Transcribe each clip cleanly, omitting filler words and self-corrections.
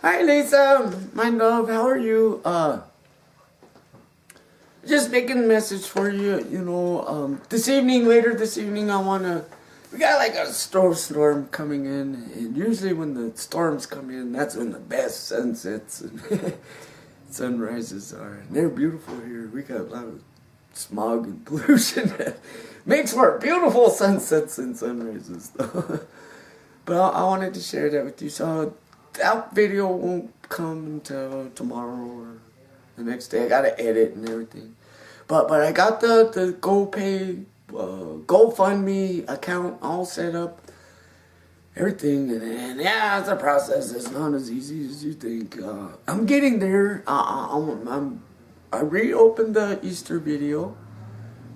Hi Lisa, my love, how are you? Just making a message for you, later this evening we got like a storm coming in, and usually when the storms come in, that's when the best sunsets and sunrises are, and they're beautiful here. We got a lot of smog and pollution that makes for beautiful sunsets and sunrises, though. But I wanted to share that with you, so that video won't come until tomorrow or the next day. I gotta edit and everything. But I got the GoPay, GoFundMe account all set up, everything, and yeah, it's a process. It's not as easy as you think. I'm getting there. I reopened the Easter video.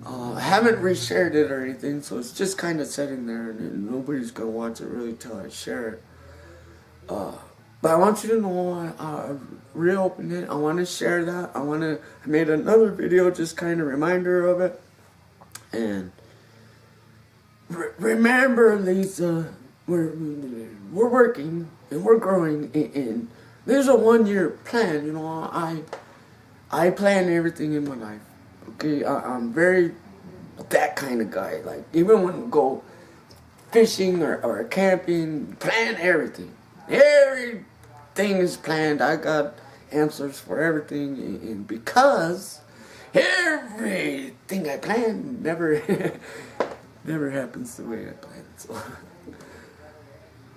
I haven't reshared it or anything, so it's just kind of sitting there, and nobody's gonna watch it really till I share it. But I want you to know I reopened it. I want to share that. I made another video, just kind of reminder of it. And remember, Lisa, we're working and we're growing. And there's a 1-year plan. I plan everything in my life. Okay, I'm very that kind of guy. Like, even when we go fishing or camping, plan everything. Everything is planned. I got answers for everything, and because everything I plan never happens the way I planned.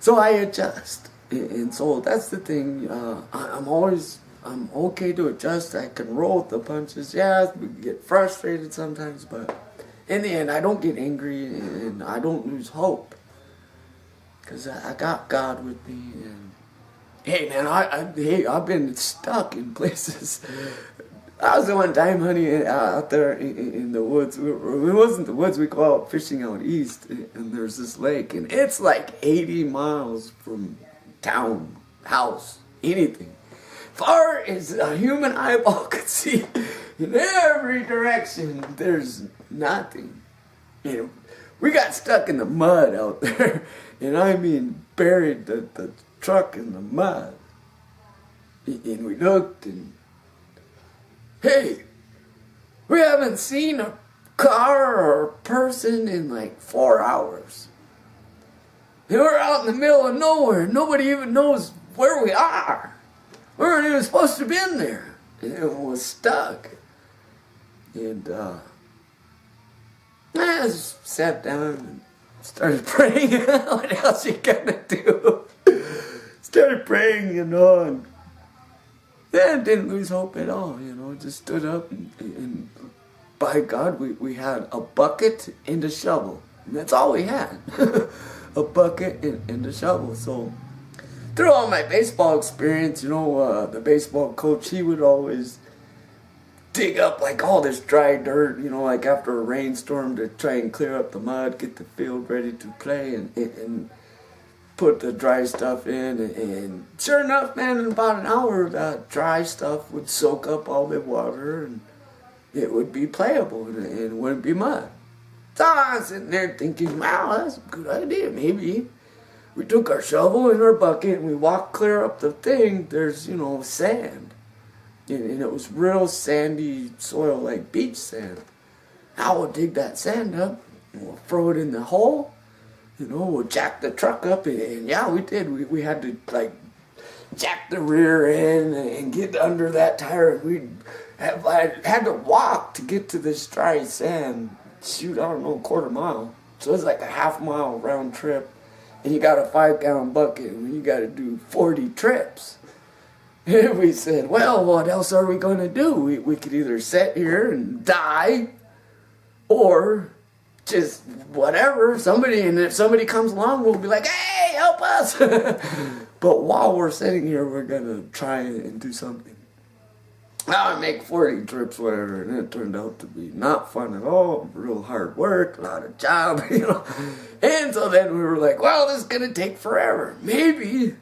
So I adjust, and so that's the thing. I'm okay to adjust. I can roll with the punches. Yeah, we get frustrated sometimes, but in the end, I don't get angry and I don't lose hope. Because I got God with me, and hey man, I've been stuck in places. I was the one time, honey, out there in the woods. It wasn't the woods, we call it fishing out east, and there's this lake, and it's like 80 miles from town, house, anything. Far as a human eyeball could see, in every direction, there's nothing. We got stuck in the mud out there, and I mean buried the truck in the mud. And we looked, and hey, we haven't seen a car or a person in like 4 hours. And we're out in the middle of nowhere. Nobody even knows where we are. We weren't even supposed to have been there. And it was stuck. And I just sat down and started praying. What else you gonna do? Started praying, and then didn't lose hope at all, just stood up and by God, we had a bucket and a shovel. And that's all we had. A bucket and a shovel. So through all my baseball experience, the baseball coach, he would always dig up like all this dry dirt, like after a rainstorm, to try and clear up the mud, get the field ready to play, and put the dry stuff in. And sure enough, man, in about an hour, that dry stuff would soak up all the water, and it would be playable, and it wouldn't be mud. So I was sitting there thinking, wow, that's a good idea. Maybe we took our shovel and our bucket and we walked clear up the thing. There's, sand. And it was real sandy soil, like beach sand. Now we'll dig that sand up and we'll throw it in the hole. We'll jack the truck up, and yeah, we did. We had to like jack the rear end and get under that tire. I had to walk to get to this dry sand. Shoot, I don't know, a quarter mile. So it's like a half-mile round trip. And you got a 5-gallon bucket, and you got to do 40 trips. And we said, well, what else are we going to do? We could either sit here and die, or just whatever. And if somebody comes along, we'll be like, hey, help us. But while we're sitting here, we're going to try and do something. Now I make 40 trips, whatever, and it turned out to be not fun at all. Real hard work, a lot of job, And so then we were like, well, this is going to take forever. Maybe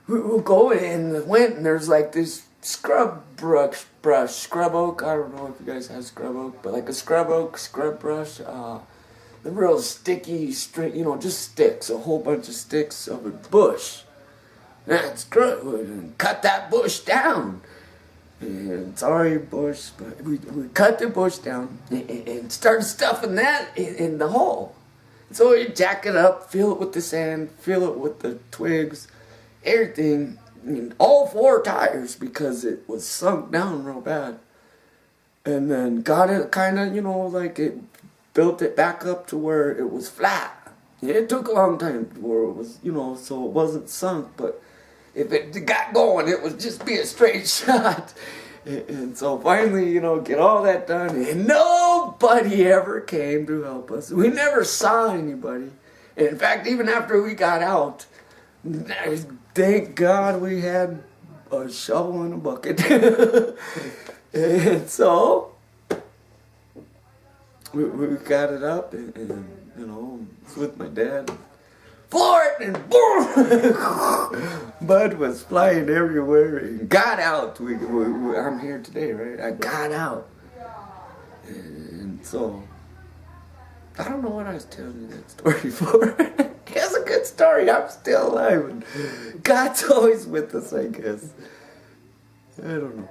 we'll go in and went, and there's like this scrub oak. I don't know if you guys have scrub oak, but like a scrub oak, scrub brush. The real sticky string, just sticks, a whole bunch of sticks of a bush. That's good. Cut that bush down. And sorry, bush, but we cut the bush down and started stuffing that in the hole. So you jack it up, fill it with the sand, fill it with the twigs, everything, all 4 tires because it was sunk down real bad. And then got it kind of, like it built it back up to where it was flat. It took a long time where it was, so it wasn't sunk, but if it got going, it would just be a straight shot. And so finally, get all that done, and nobody ever came to help us. We never saw anybody. And in fact, even after we got out, thank God we had a shovel and a bucket. And so we got it up, and it's with my dad. For it, and boom! Mud was flying everywhere, and got out. I'm here today, right? I got out. And so, I don't know what I was telling you that story for. It's a good story. I'm still alive. And God's always with us, I guess. I don't know.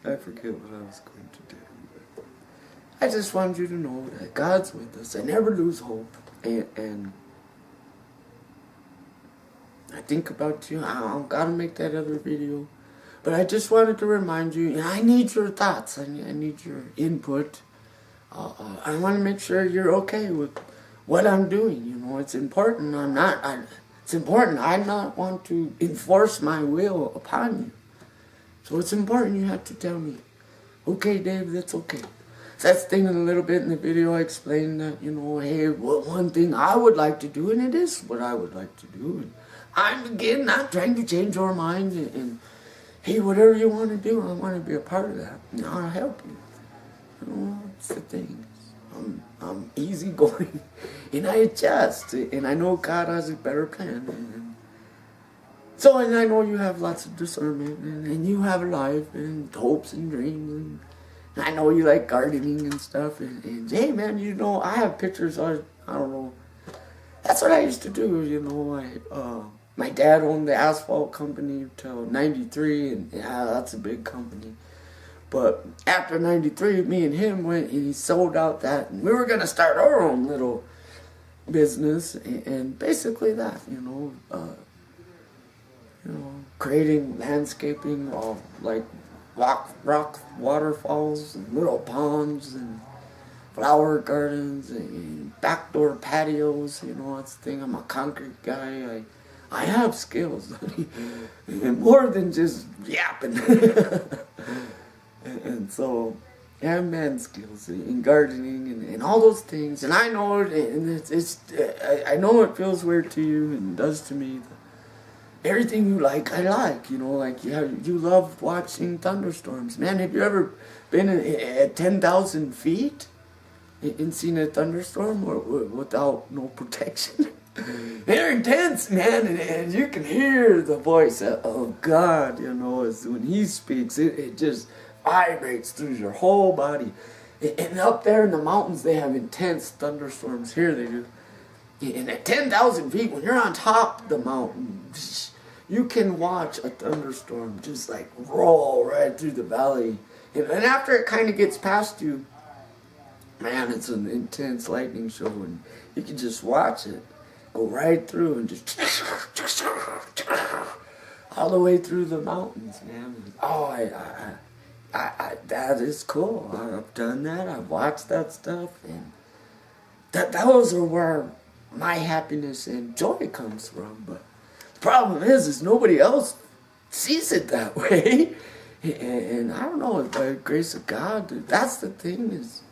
I forget what I was going to do. I just wanted you to know that God's with us. I never lose hope. And I think about you. I gotta make that other video. But I just wanted to remind you, I need your thoughts. I need your input. I want to make sure you're okay with what I'm doing. It's important. It's important. I not want to enforce my will upon you. So it's important you have to tell me, okay, Dave, that's okay. So that's the thing, a little bit in the video I explained that, hey, one thing I would like to do, and it is what I would like to do. And I'm, again, not trying to change your mind, and hey, whatever you want to do, I want to be a part of that. And I'll help you. It's the thing. I'm easygoing, and I adjust, and I know God has a better plan. And I know you have lots of discernment, and you have a life, and hopes and dreams, and I know you like gardening and stuff, and hey man, I have pictures, I don't know, that's what I used to do, my dad owned the asphalt company till 93, and yeah, that's a big company, but after 93, me and him went, and he sold out that, and we were going to start our own little business, and basically that, creating landscaping of, like, rock waterfalls and little ponds and flower gardens and backdoor patios. That's the thing. I'm a concrete guy. I have skills. And more than just yapping. and so I have man skills in gardening and all those things. And I know it, and I know it feels weird to you and does to me. Everything you like, I like, you love watching thunderstorms. Man, have you ever been at 10,000 feet and seen a thunderstorm without no protection? They're intense, man, and you can hear the voice of God, when He speaks, it just vibrates through your whole body. And up there in the mountains, they have intense thunderstorms. Here they do. And at 10,000 feet, when you're on top of the mountain, you can watch a thunderstorm just like roll right through the valley. And after it kind of gets past you, man, it's an intense lightning show. And you can just watch it go right through and just all the way through the mountains, man. That is cool. I've done that. I've watched that stuff. And those are where my happiness and joy comes from. But the problem is nobody else sees it that way. And I don't know, by the grace of God, that's the thing is,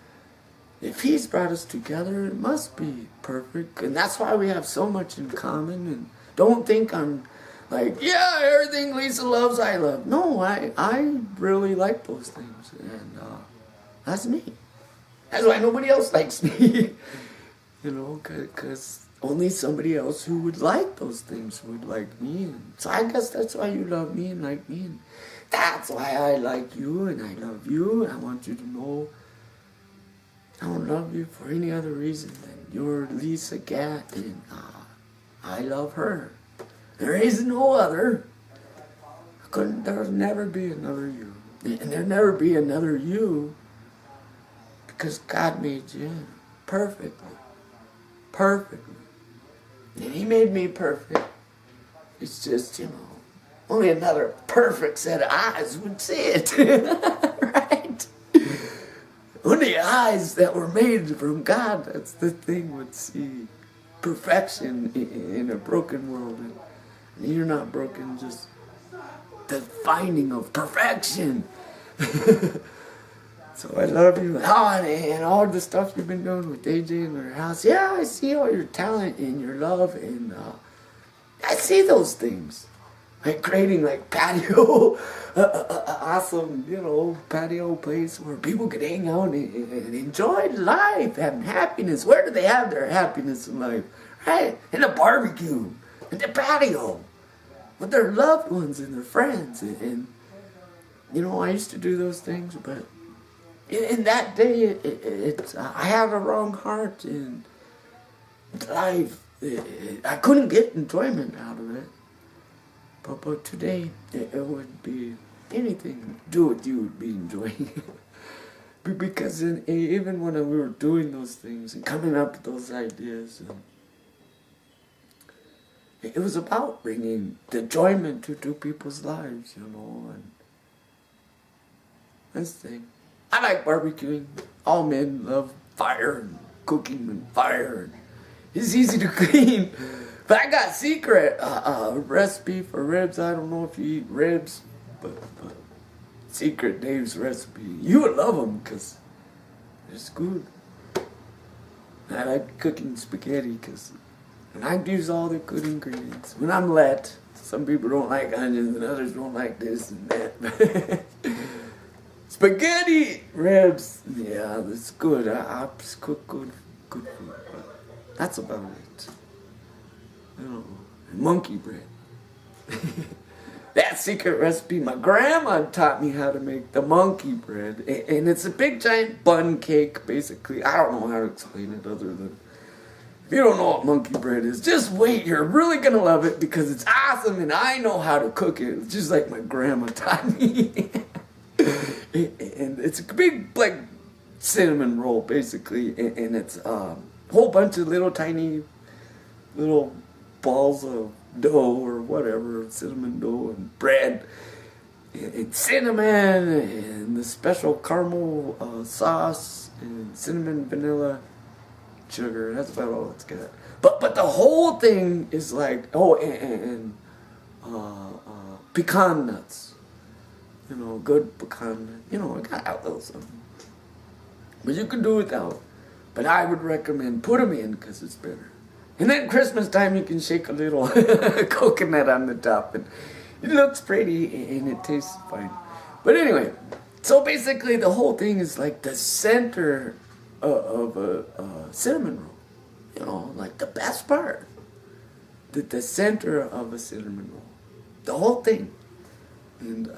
if He's brought us together, it must be perfect. And that's why we have so much in common. And don't think I'm like, yeah, everything Lisa loves, I love. No, I really like those things. And that's me. That's why nobody else likes me. Because only somebody else who would like those things would like me. And so I guess that's why you love me and like me. And that's why I like you and I love you. And I want you to know I don't love you for any other reason than you're Lisa Gatt and I love her. There is no other. There'll never be another you. And there'll never be another you because God made you perfectly. Perfectly. And He made me perfect. It's just, only another perfect set of eyes would see it. Right? Only eyes that were made from God, that's the thing, would see perfection in a broken world. And you're not broken, just the finding of perfection. So I love you. And all the stuff you've been doing with AJ in her house. Yeah, I see all your talent and your love. And I see those things. Like creating like patio, awesome, patio place where people could hang out and enjoy life, having happiness. Where do they have their happiness in life? Right? In a barbecue, in the patio, with their loved ones and their friends. And I used to do those things, but in that day, I had a wrong heart in life. I couldn't get enjoyment out of it. But today, it would be anything to do with you would be enjoying it. Because even when we were doing those things and coming up with those ideas, it was about bringing the enjoyment to people's lives, and that's the thing. I like barbecuing. All men love fire and cooking and fire. And it's easy to clean. But I got secret recipe for ribs. I don't know if you eat ribs, but secret Dave's recipe. You would love them because it's good. I like cooking spaghetti and I use all the good ingredients. When I'm let, some people don't like onions and others don't like this and that. Spaghetti ribs, yeah, that's good. I just cook good food, but that's about it. Monkey bread. That secret recipe, my grandma taught me how to make the monkey bread. And it's a big giant bun cake, basically. I don't know how to explain it other than, if you don't know what monkey bread is, just wait. You're really going to love it because it's awesome and I know how to cook it. It's just like my grandma taught me. And it's a big, like, cinnamon roll, basically. And it's a whole bunch of little tiny little balls of dough or whatever, cinnamon dough and bread and cinnamon and the special caramel sauce and cinnamon vanilla sugar. That's about all it's got. But the whole thing is like and pecan nuts. Good pecan. I got out those. But you can do without. But I would recommend put them in because it's better. And then Christmas time, you can shake a little coconut on the top. And it looks pretty and it tastes fine. But anyway, so basically the whole thing is like the center of a cinnamon roll. Like the best part. The center of a cinnamon roll. The whole thing. And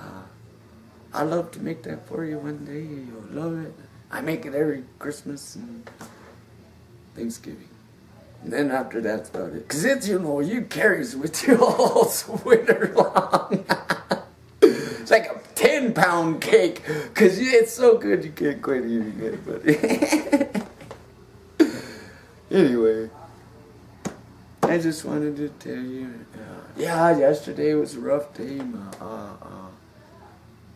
I love to make that for you one day. You'll love it. I make it every Christmas and Thanksgiving. And then after that's about it. Because it's, you carries with you all winter long. It's like a 10-pound cake. Because it's so good you can't quit eating it. But anyway. I just wanted to tell you. Yesterday was a rough day. My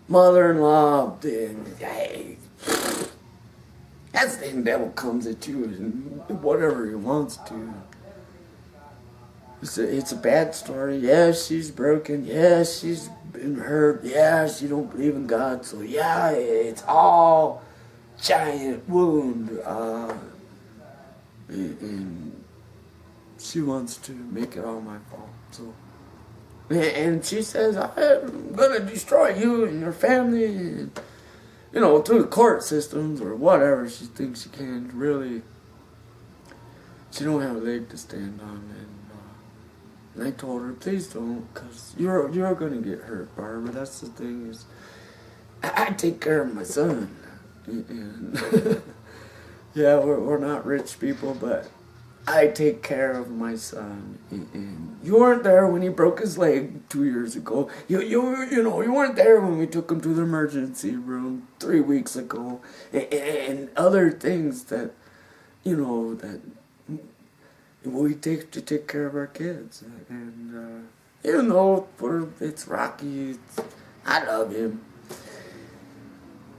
mother-in-law did. Hey. That's the devil comes at you and whatever he wants to. It's a bad story. Yes, she's broken. Yes, she's been hurt. Yeah, she don't believe in God. So yeah, it's all giant wound. And she wants to make it all my fault. So, and she says, I'm gonna destroy you and your family. And, through the court systems or whatever she thinks she can. Really, she don't have a leg to stand on. And I told her, please don't, because you're going to get hurt, Barbara. That's the thing is, I take care of my son. And yeah, we're not rich people, but I take care of my son. And you weren't there when he broke his leg 2 years ago. You weren't there when we took him to the emergency room 3 weeks ago. And other things that, that we take care of our kids. And even though it's rocky, I love him.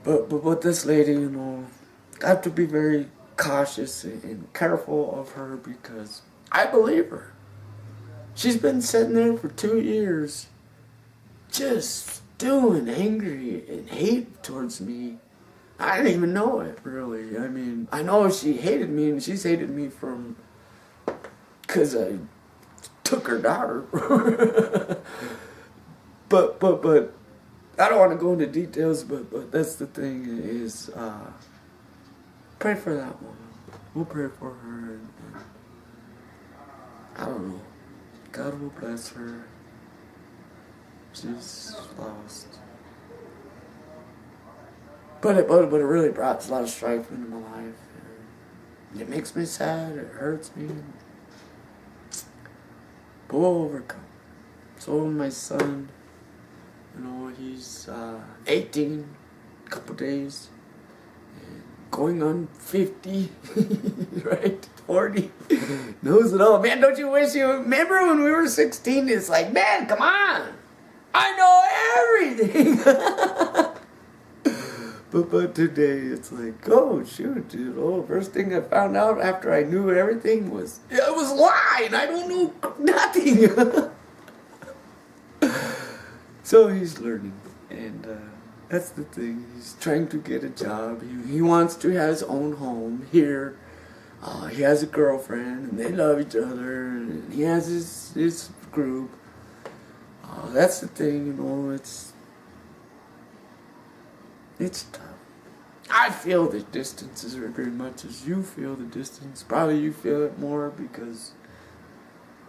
But this lady, I have to be very cautious and careful of her because I believe her. She's been sitting there for 2 years just stewing angry and hate towards me. I didn't even know it, really. I mean, I know she hated me, and she's hated me because I took her daughter. but I don't want to go into details, but that's the thing is, pray for that woman. We'll pray for her. And I don't know. God will bless her. She's lost. But it really brought a lot of strife into my life. It makes me sad. It hurts me. But we'll overcome. So my son, he's 18, a couple days. Going on 50, right? 40. Knows it all. Man, don't you wish you remember when we were 16? It's like, man, come on. I know everything. But today it's like, oh, shoot, first thing I found out after I knew everything was, it was lying. I don't know nothing. So he's learning. And, that's the thing. He's trying to get a job. He wants to have his own home here. He has a girlfriend, and they love each other. And he has his group. That's the thing, It's tough. I feel the distance as very much as you feel the distance. Probably you feel it more because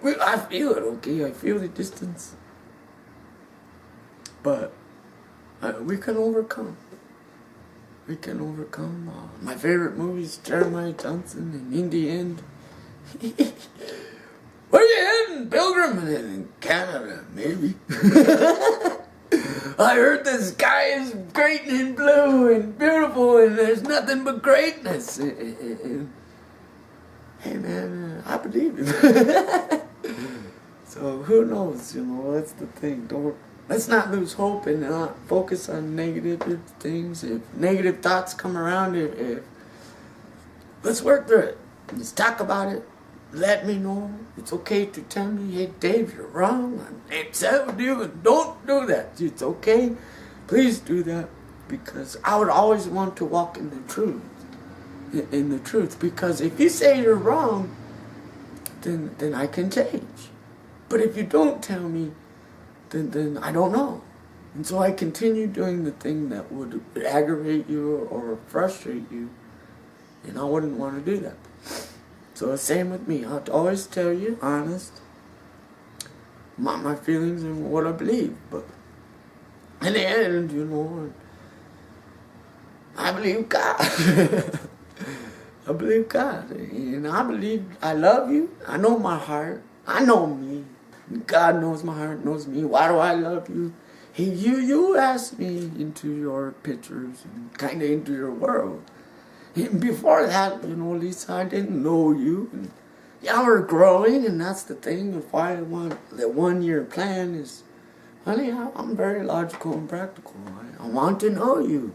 I feel it. Okay, I feel the distance, but. We can overcome. We can overcome. My favorite movie is Jeremiah Johnson and In the End. Where you heading, Pilgrim? In Canada, maybe. I heard the sky is great and blue and beautiful and there's nothing but greatness. And hey man, I believe it. So who knows, that's the thing. Let's not lose hope and not focus on negative things. If negative thoughts come around, let's work through it. Let's talk about it. Let me know. It's okay to tell me, hey, Dave, you're wrong. I'm upset with you, and don't do that. It's okay. Please do that because I would always want to walk in the truth. In the truth. Because if you say you're wrong, then I can change. But if you don't tell me, then I don't know. And so I continue doing the thing that would aggravate you or frustrate you. And I wouldn't want to do that. So the same with me. I'll always tell you, honest, my feelings and what I believe. But in the end, I believe God. I believe God. And I believe I love you. I know my heart. I know me. God knows my heart, knows me. Why do I love you? You asked me into your pictures and kind of into your world. And before that, Lisa, I didn't know you. And yeah, we're growing, and that's the thing. If I want the 1 year plan is, honey, I'm very logical and practical. I want to know you.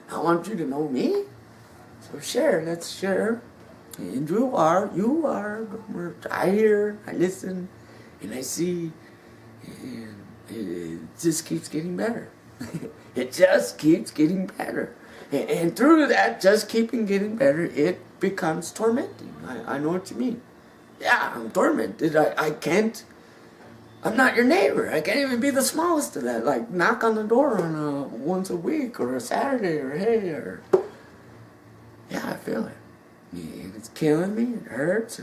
I want you to know me. So let's share. And you are. I hear, I listen. And I see, and it just keeps getting better. It just keeps getting better. And through that, just keeping getting better, it becomes tormenting. I know what you mean. Yeah, I'm tormented. I'm not your neighbor. I can't even be the smallest of that. Like, knock on the door on once a week or a Saturday or hey, yeah, I feel it. And it's killing me. It hurts.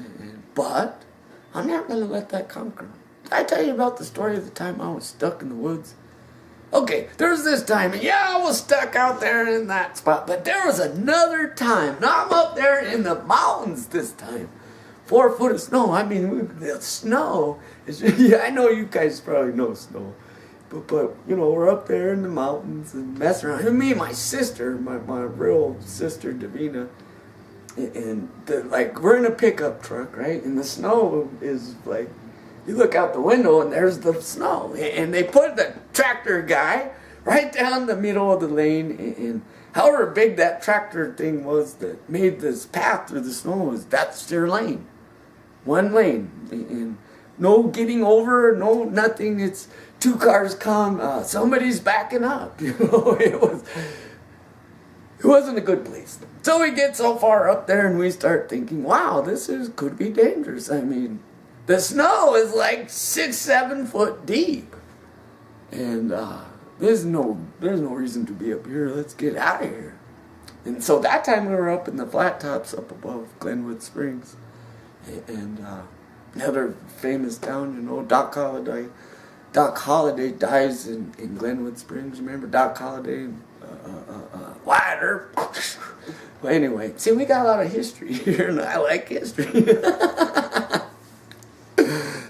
But I'm not going to let that conquer me. Did I tell you about the story of the time I was stuck in the woods? Okay, there was this time, and yeah, I was stuck out there in that spot, but there was another time. Now I'm up there in the mountains this time. 4 foot of snow. I mean, the snow is, yeah, I know you guys probably know snow. But you know, we're up there in the mountains and messing around. And me and my sister, my real sister, Davina, and like, we're in a pickup truck, right? And the snow is like, you look out the window and there's the snow. And they put the tractor guy right down the middle of the lane. And however big that tractor thing was that made this path through the snow, that's their lane. One lane. And no getting over, no nothing. It's 2 cars come, somebody's backing up. You know, it wasn't a good place. So we get so far up there and we start thinking, wow, could be dangerous. I mean, the snow is like 6-7 foot deep. And there's no reason to be up here. Let's get out of here. And so that time we were up in the flat tops up above Glenwood Springs. And another famous town, you know, Doc Holliday dies in Glenwood Springs. Remember Doc Holliday? Wyatt Earp. Well, anyway, see, we got a lot of history here, and I like history.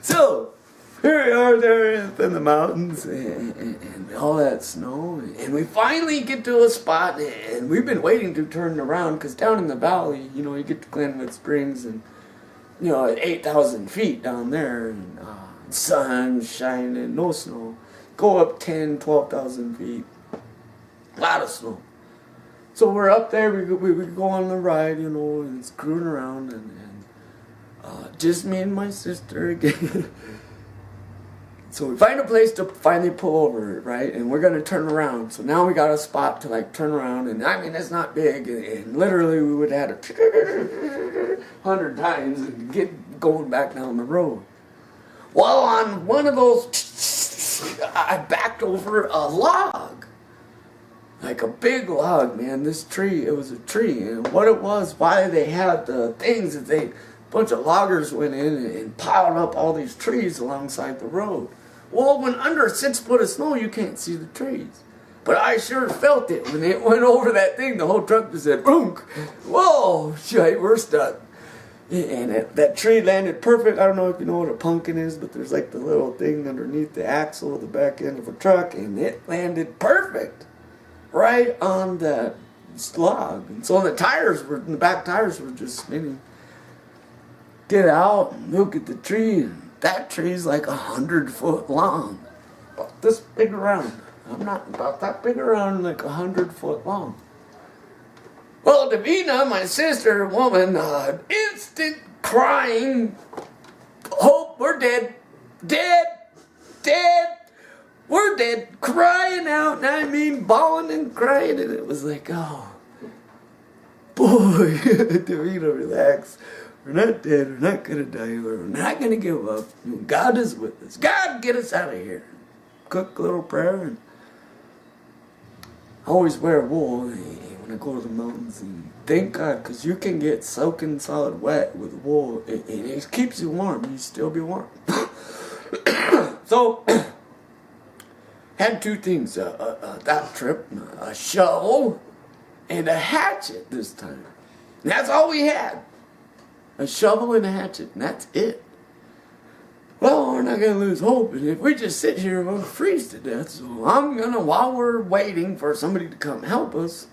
So, here we are there up in the mountains, and all that snow, and we finally get to a spot, and we've been waiting to turn around, because down in the valley, you know, you get to Glenwood Springs, and, you know, at 8,000 feet down there, and sun shining, no snow. Go up 10, 12,000 feet. A lot of snow. So we're up there, we go on the ride, you know, and screwing around, and just me and my sister again. So we find a place to finally pull over, right? And we're going to turn around. So now we got a spot to like turn around, and I mean, it's not big, and literally we would have had it 100 times and get going back down the road. Well, on one of those, I backed over a log. Like a big log, man. This tree, it was a tree. And what it was, why they had the things that a bunch of loggers went in and piled up all these trees alongside the road. Well, when under 6 foot of snow, you can't see the trees. But I sure felt it. When it went over that thing, the whole truck just said, boom. Whoa, shit, we're stuck. And that tree landed perfect. I don't know if you know what a pumpkin is, but there's like the little thing underneath the axle of the back end of a truck, and it landed perfect right on that log. And so the back tires were just spinning. Get out and look at the tree, and that tree's like 100 foot long. About this big around. I'm not about that big around, like 100 foot long. Well, Davina, my sister, woman, instant crying. Hope, we're dead. Dead. We're dead. Crying out, and I mean bawling and crying. And it was like, oh, boy, Davina, relax. We're not dead. We're not going to die. We're not going to give up. God is with us. God, get us out of here. Cook a little prayer. And I always wear wool when I go to the mountains, and thank God, because you can get soaking solid wet with wool, and it keeps you warm. You still be warm. So, had 2 things that trip: a shovel and a hatchet this time. And that's all we had: a shovel and a hatchet, and that's it. Well, we're not going to lose hope, and if we just sit here, we'll freeze to death. So I'm going to, while we're waiting for somebody to come help us,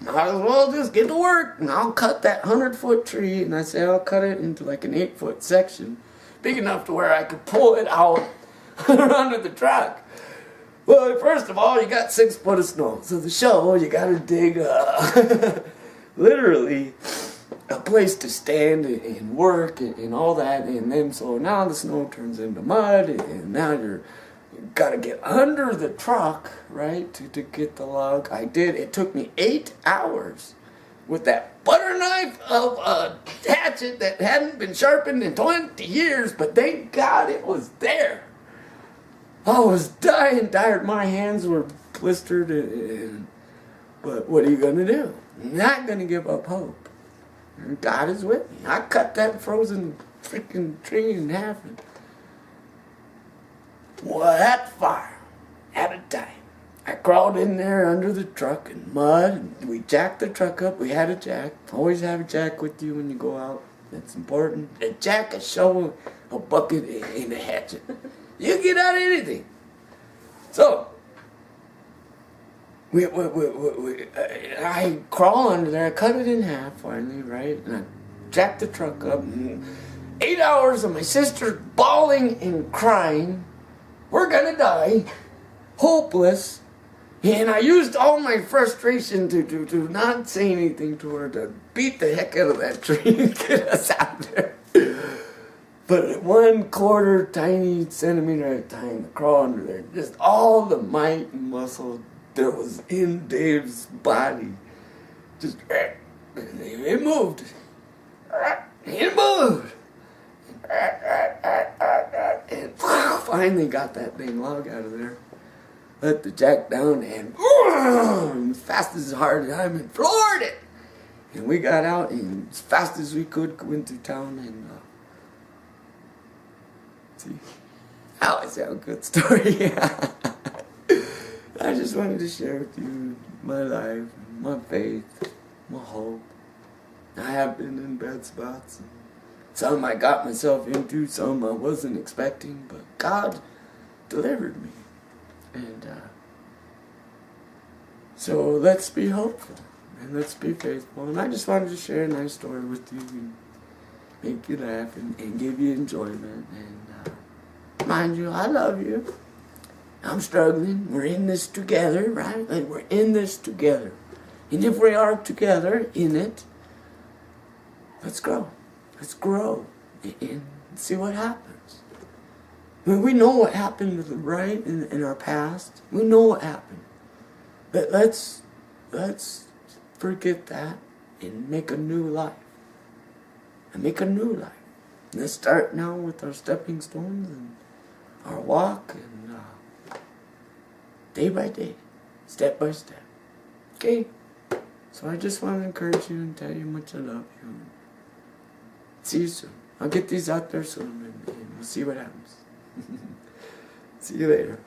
might as well just get to work, and I'll cut that 100-foot tree, and I say I'll cut it into like an 8-foot section, big enough to where I could pull it out under the truck. Well, first of all, you got 6 foot of snow, so the shovel, you got to dig literally a place to stand and work and all that, and then so now the snow turns into mud, and now you got to get under the truck, right, to get the log. I did. It took me 8 hours with that butter knife of a hatchet that hadn't been sharpened in 20 years, but thank God it was there. I was dying tired. My hands were blistered, but what are you going to do? I'm not going to give up hope. God is with me. I cut that frozen freaking tree in half. And well, that fire at a time. I crawled in there under the truck in mud, and we jacked the truck up. We had a jack. Always have a jack with you when you go out. That's important. A jack, a shovel, a bucket, and a hatchet. You can get out of anything. So, I crawl under there, I cut it in half finally, right? And I jack the truck up. And 8 hours of my sister bawling and crying. We're gonna die. Hopeless. And I used all my frustration to not say anything to her, to beat the heck out of that tree and get us out there. But 1/4 tiny centimeter at a time to crawl under there. Just all the might and muscle that was in Dave's body. Just, it moved. It moved. And finally got that dang log out of there. Let the jack down and as fast as hard as time and floored it. And we got out and as fast as we could went through town and see. I always have a good story. I just wanted to share with you my life, my faith, my hope. I have been in bad spots. Some I got myself into, some I wasn't expecting, but God delivered me. And so let's be hopeful and let's be faithful. And I just wanted to share a nice story with you and make you laugh and give you enjoyment. And mind you, I love you. I'm struggling. We're in this together, right? Like we're in this together. And if we are together in it, let's grow. Let's grow and see what happens. I mean, we know what happened, right, in our past. We know what happened. But let's forget that and make a new life. And make a new life. Let's start now with our stepping stones and our walk and day by day, step by step. Okay? So I just want to encourage you and tell you how much I love you. See you soon. I'll get these out there soon and we'll see what happens. See you later.